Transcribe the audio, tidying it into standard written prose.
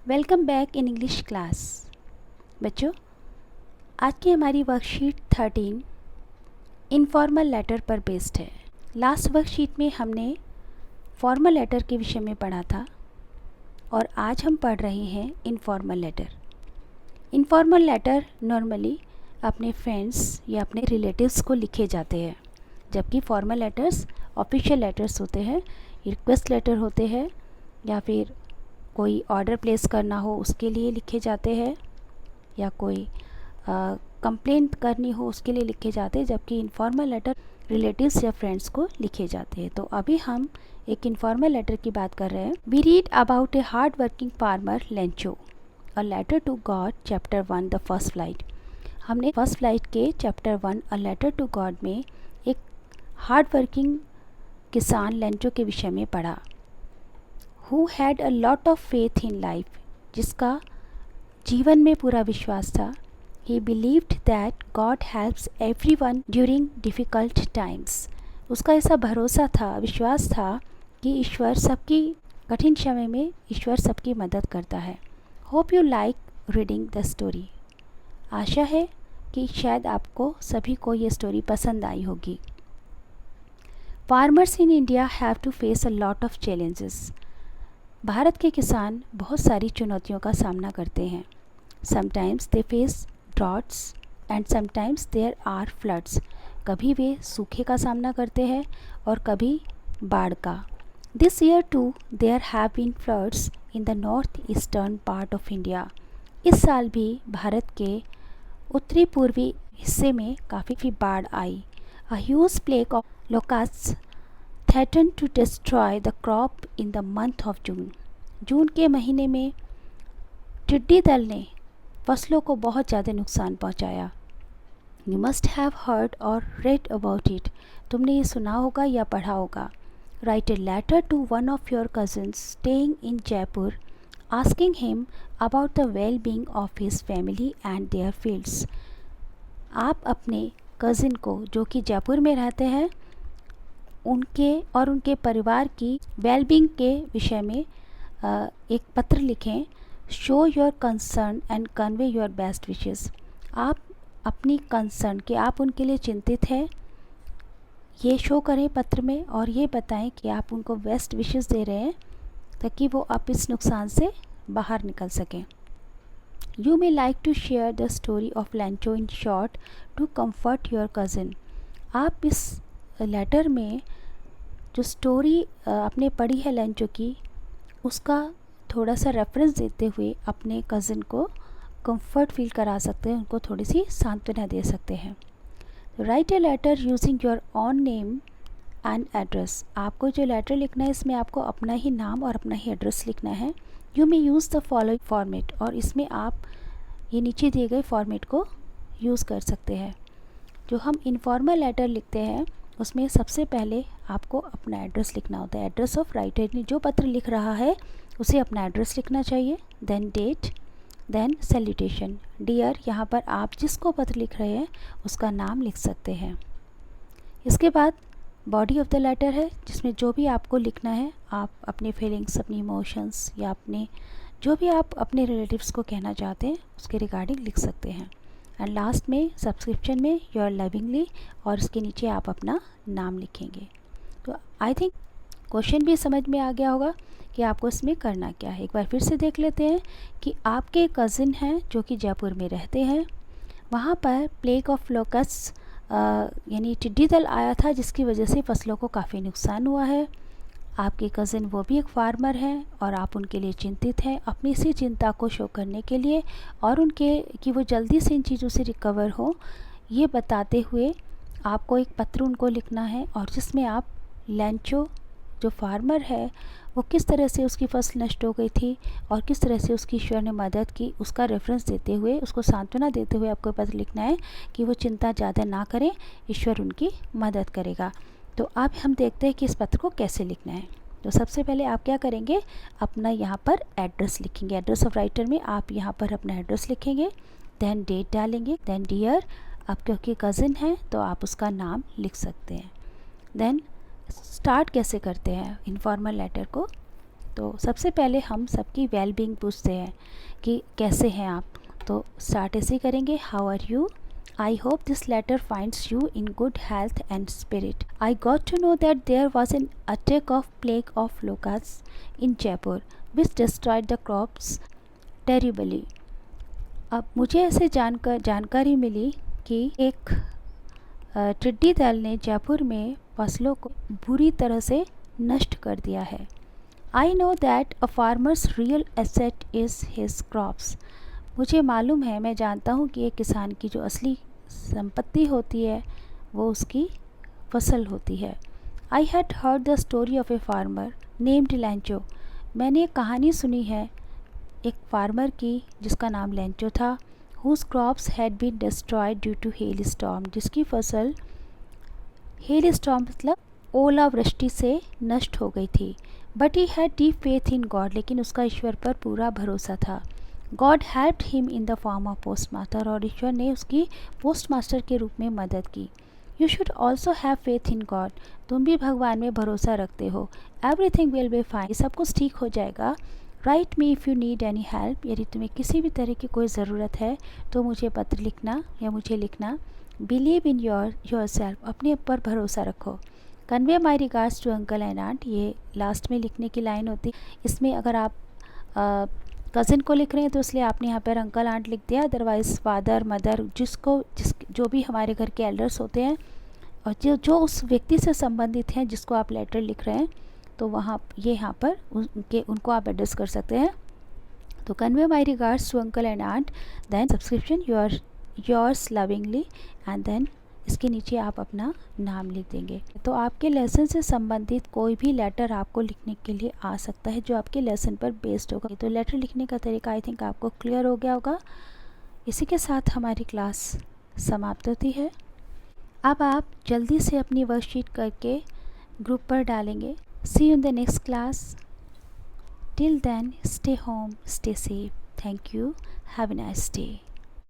Welcome back in English class. बच्चों, आज की हमारी वर्कशीट 13 इनफॉर्मल लेटर पर बेस्ड है। लास्ट वर्कशीट में हमने फॉर्मल लेटर के विषय में पढ़ा था और आज हम पढ़ रहे हैं informal letter. Informal letter normally अपने फ्रेंड्स या अपने रिलेटिव्स को लिखे जाते हैं, जबकि फॉर्मल लेटर्स ऑफिशियल लेटर्स होते हैं, रिक्वेस्ट लेटर होते हैं या फिर कोई ऑर्डर प्लेस करना हो उसके लिए लिखे जाते हैं या कोई कंप्लेंट करनी हो उसके लिए लिखे जाते हैं, जबकि इनफॉर्मल लेटर रिलेटिव्स या फ्रेंड्स को लिखे जाते हैं। तो अभी हम एक इनफॉर्मल लेटर की बात कर रहे हैं। We read about a hard working farmer Lencho, a letter to God, chapter 1 the first flight. हमने फर्स्ट फ्लाइट के chapter 1 a letter to God में एक हार्ड वर्किंग किसान लेंचो के विषय में पढ़ा। Who had a lot of faith in life, जिसका जीवन में पूरा विश्वास था। He believed that God helps everyone during difficult times. उसका ऐसा भरोसा था, विश्वास था कि ईश्वर सबकी कठिन समय में ईश्वर सबकी मदद करता है। Hope you like reading the story. आशा है कि शायद आपको सभी को ये स्टोरी पसंद आई होगी। Farmers in India have to face a lot of challenges. Bharat के किसान बहुत सारी चुनौतियों का सामना करते हैं। Sometimes they face droughts and sometimes there are floods. कभी वे सूखे का सामना करते हैं और कभी बाढ़ का। This year too there have been floods in the north eastern part of India. इस साल भी भारत के उत्तरी पूर्वी हिस्से में काफ़ी बाढ़ आई। A huge plague of locusts threatened to destroy the crop in the month of June. जून के महीने में टिड्डी दल ने फसलों को बहुत ज़्यादा नुकसान पहुंचाया। You must have heard or read about it. तुमने ये सुना होगा या पढ़ा होगा। Write a letter to one of your cousins staying in Jaipur, asking him about the well-being of his family and their fields. आप अपने कज़िन को जो कि जयपुर में रहते हैं उनके और उनके परिवार की वेलबींग के विषय में एक पत्र लिखें। Show your concern and convey your best wishes. आप अपनी कंसर्न कि आप उनके लिए चिंतित हैं ये शो करें पत्र में और ये बताएं कि आप उनको बेस्ट विशेस दे रहे हैं ताकि वो आप इस नुकसान से बाहर निकल सकें। You may like to share the story of Lencho in short to comfort your cousin. आप इस लेटर में जो स्टोरी आपने पढ़ी है लेंचो की उसका थोड़ा सा रेफरेंस देते हुए अपने कज़िन को कंफर्ट फील करा सकते हैं, उनको थोड़ी सी सांत्वना दे सकते हैं। Write a letter using your own name and address. आपको जो लेटर लिखना है इसमें आपको अपना ही नाम और अपना ही एड्रेस लिखना है। You may use the following format, और इसमें आप ये नीचे दिए गए फॉर्मेट को यूज़ कर सकते हैं। जो हम इनफॉर्मल लेटर लिखते हैं उसमें सबसे पहले आपको अपना एड्रेस लिखना होता है। एड्रेस ऑफ राइटर ने जो पत्र लिख रहा है उसे अपना एड्रेस लिखना चाहिए। Then date, then salutation. Dear, यहाँ पर आप जिसको पत्र लिख रहे हैं उसका नाम लिख सकते हैं। इसके बाद बॉडी ऑफ द लेटर है जिसमें जो भी आपको लिखना है आप अपने फीलिंग्स, अपनी इमोशंस या अपने जो भी आप अपने रिलेटिव्स को कहना चाहते हैं उसके रिगार्डिंग लिख सकते हैं। एंड लास्ट में सब्सक्रिप्शन में योर लविंगली और उसके नीचे आप अपना नाम लिखेंगे। तो आई थिंक क्वेश्चन भी समझ में आ गया होगा कि आपको इसमें करना क्या है। एक बार फिर से देख लेते हैं कि आपके कज़िन हैं जो कि जयपुर में रहते हैं। वहाँ पर प्लेग ऑफ लोकस्ट्स यानी टिड्डी दल आया था जिसकी वजह से फसलों को काफ़ी नुकसान हुआ है। आपके कज़िन वो भी एक फार्मर हैं और आप उनके लिए चिंतित हैं। अपनी इसी चिंता को शो करने के लिए और उनके कि वो जल्दी से इन चीज़ों से रिकवर हो ये बताते हुए आपको एक पत्र उनको लिखना है और जिसमें आप लेंचो जो फार्मर है वो किस तरह से उसकी फसल नष्ट हो गई थी और किस तरह से उसकी ईश्वर ने मदद की उसका रेफरेंस देते हुए उसको सांत्वना देते हुए आपको पत्र लिखना है कि वो चिंता ज़्यादा ना करें, ईश्वर उनकी मदद करेगा। तो अब हम देखते हैं कि इस पत्र को कैसे लिखना है। तो सबसे पहले आप क्या करेंगे, अपना यहाँ पर एड्रेस लिखेंगे। एड्रेस ऑफ राइटर में आप यहाँ पर अपना एड्रेस लिखेंगे, देन डेट डालेंगे, देन डियर, आप क्योंकि कज़िन हैं तो आप उसका नाम लिख सकते हैं। देन स्टार्ट कैसे करते हैं इनफॉर्मल लेटर को, तो सबसे पहले हम सबकी वेल बीइंग पूछते हैं कि कैसे हैं आप। तो स्टार्ट ऐसे करेंगे, how are you? I hope this letter finds you in good health and spirit. I got to know that there was an attack of plague of locusts in Jaipur which destroyed the crops terribly. अब मुझे ऐसे जानकारी मिली कि एक टिड्डी दल ने जयपुर में फसलों को बुरी तरह से नष्ट कर दिया है। I know that a farmer's real asset is his crops. मुझे मालूम है, मैं जानता हूँ कि एक किसान की जो असली संपत्ति होती है वो उसकी फसल होती है। I had heard the story of a farmer named लैंचो। मैंने एक कहानी सुनी है एक फार्मर की जिसका नाम लैंचो था, whose crops had been destroyed due to hail storm, जिसकी फसल हेल स्टॉर्म मतलब ओलावृष्टि से नष्ट हो गई थी। But he had deep faith in God, लेकिन उसका ईश्वर पर पूरा भरोसा था। God helped him in the form of post master, और ईश्वर ने उसकी पोस्ट मास्टर के रूप में मदद की। You should also have faith in God, तुम भी भगवान में भरोसा रखते हो। एवरीथिंग विल बी फाइन, सब कुछ ठीक हो जाएगा। Right me if you need any help, यदि तुम्हें किसी भी तरह की कोई ज़रूरत है तो मुझे पत्र लिखना या मुझे लिखना। बिलीव इन योर सेल्फ, अपने ऊपर भरोसा रखो। Convey my regards to uncle and aunt, ये लास्ट में लिखने की लाइन होती। इसमें अगर आप कज़न को लिख रहे हैं तो इसलिए आपने यहाँ पर अंकल आंट लिख दिया, अदरवाइज़ फादर मदर जो भी हमारे घर के एल्डर्स होते हैं और जो उस व्यक्ति से संबंधित हैं जिसको आप लेटर लिख रहे हैं, तो वहाँ यहाँ पर उनको आप एड्रेस कर सकते हैं। तो convey my regards to uncle and aunt, then subscription yours lovingly, and then इसके नीचे आप अपना नाम लिख देंगे। तो आपके लेसन से संबंधित कोई भी लेटर आपको लिखने के लिए आ सकता है जो आपके लेसन पर बेस्ड होगा। तो लेटर लिखने का तरीका आई थिंक आपको क्लियर हो गया होगा। इसी के साथ हमारी क्लास समाप्त होती है। अब आप जल्दी से अपनी वर्कशीट करके ग्रुप पर डालेंगे। See you in the next class. Till then stay home, stay safe. Thank you. Have a nice day.